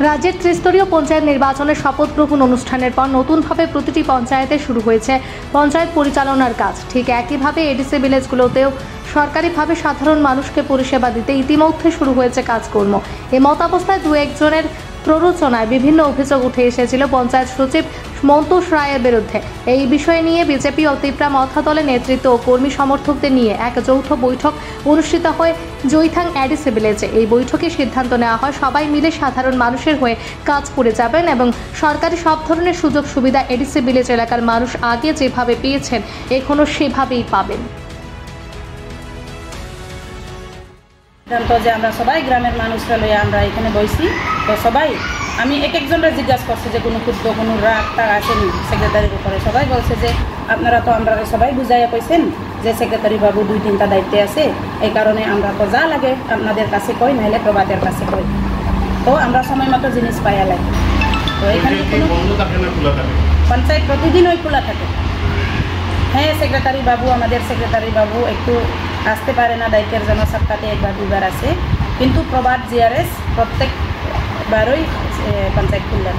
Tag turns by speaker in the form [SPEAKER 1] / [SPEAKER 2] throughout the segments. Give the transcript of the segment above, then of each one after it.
[SPEAKER 1] রাজ্যের ত্রিস্তরীয় পঞ্চায়েত নির্বাচনের শপথ গ্রহণ অনুষ্ঠানের পর নতুনভাবে প্রতিটি পঞ্চায়েতে শুরু হয়েছে পঞ্চায়েত পরিচালনার কাজ। ঠিক একইভাবে এডিসি ভিলেজগুলোতেও সরকারিভাবে সাধারণ মানুষকে পরিষেবা দিতে ইতিমধ্যে শুরু হয়েছে কাজকর্ম। এমতাবস্থায় দু একজনের প্ররোচনায় বিভিন্ন অভিযোগ উঠে এসেছিল পঞ্চায়েত সচিব মন্তোষ রায়ের বিরুদ্ধে। এই বিষয় নিয়ে বিজেপি ও ত্রিপুরা মথা দলের নেতৃত্ব ও কর্মী সমর্থকদের নিয়ে এক যৌথ বৈঠক অনুষ্ঠিত হয় জৈথাং এডিসি ভিলেজে। এই বৈঠকে সিদ্ধান্ত নেওয়া হয় সবাই মিলে সাধারণ মানুষের হয়ে কাজ করে যাবেন এবং সরকারি সব ধরনের সুযোগ সুবিধা এডিসি ভিলেজ এলাকার মানুষ আগে যেভাবে পেয়েছেন এখনো সেভাবেই পাবেন।
[SPEAKER 2] সিদ্ধান্ত যে আমরা সবাই গ্রামের মানুষরা লইয়া আমরা এখানে বইছি, তো সবাই আমি একজনরা জিজ্ঞাসা করছে যে কোনো ক্ষুদ্র কোনো রাগ টাগ আসেনি সেক্রেটারির উপরে। সবাই বলছে যে আপনারা তো আমরা সবাই বুঝাইয়া কইছেন যে সেক্রেটারি বাবু 2-3টা দায়িত্বে আছে, এই কারণে আমরা তো যা লাগে আপনাদের কাছে কই, নাহলে প্রভাতের কাছে কই, তো আমরা সময় মতো জিনিস পাইয়া লাগে। তো এখানে পঞ্চায়েত প্রতিদিনই খোলা থাকে। হ্যাঁ, সেক্রেটারি বাবু আমাদের সেক্রেটারি বাবু একটু আসতে পারে না, দায়িত্বের জন্য সপ্তাহে 1-2 বার আসে, কিন্তু প্রভাত জিআরএস প্রত্যেকবারই পঞ্চায়েত খুললেন।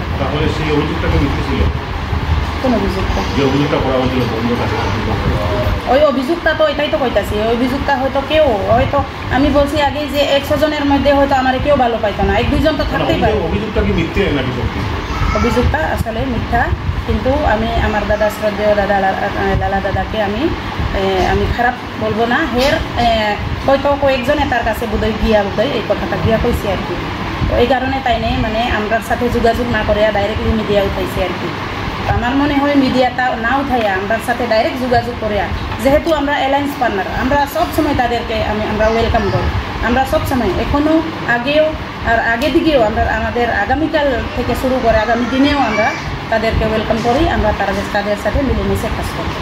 [SPEAKER 2] কোন অভিযোগটা? ওই অভিযোগটা তো এটাই তো কইতাছি, ওই অভিযোগটা হয়তো কেউ হয়তো আমি বলছি আগেই যে 100 জনের মধ্যে হয়তো আমার কেউ ভালো পাইতো না, 1-2 জন তো থাকতেই পারে। অভিযোগটা আসলে মিথ্যা, কিন্তু আমি আমার দাদা শ্রদ্ধেয় দাদাকে আমি খারাপ বলবো না। হের হয়তো কয়েকজনে তার কাছে বোধহয় এই কথাটা গিয়া কইছি আর কি। তো এই কারণে তাই নেই মানে আমরার সাথে যোগাযোগ না করে ডাইরেক্টলি মিডিয়া উঠাইছে আর কি। আমার মনে হয় মিডিয়াটা না উঠাইয়া আমরার সাথে ডাইরেক্ট যোগাযোগ করিয়া, যেহেতু আমরা অ্যালায়েন্স পার্টনার, আমরা সবসময় তাদেরকে আমরা ওয়েলকাম করি। আমরা সবসময় এখনও আগেও আর আগে দিকেও আমরা আমাদের আগামীকাল থেকে শুরু করে আগামী দিনেও আমরা তাদেরকে ওয়েলকাম করি, আমরা তাদের সাথে মিলেমিশে কাজ করি।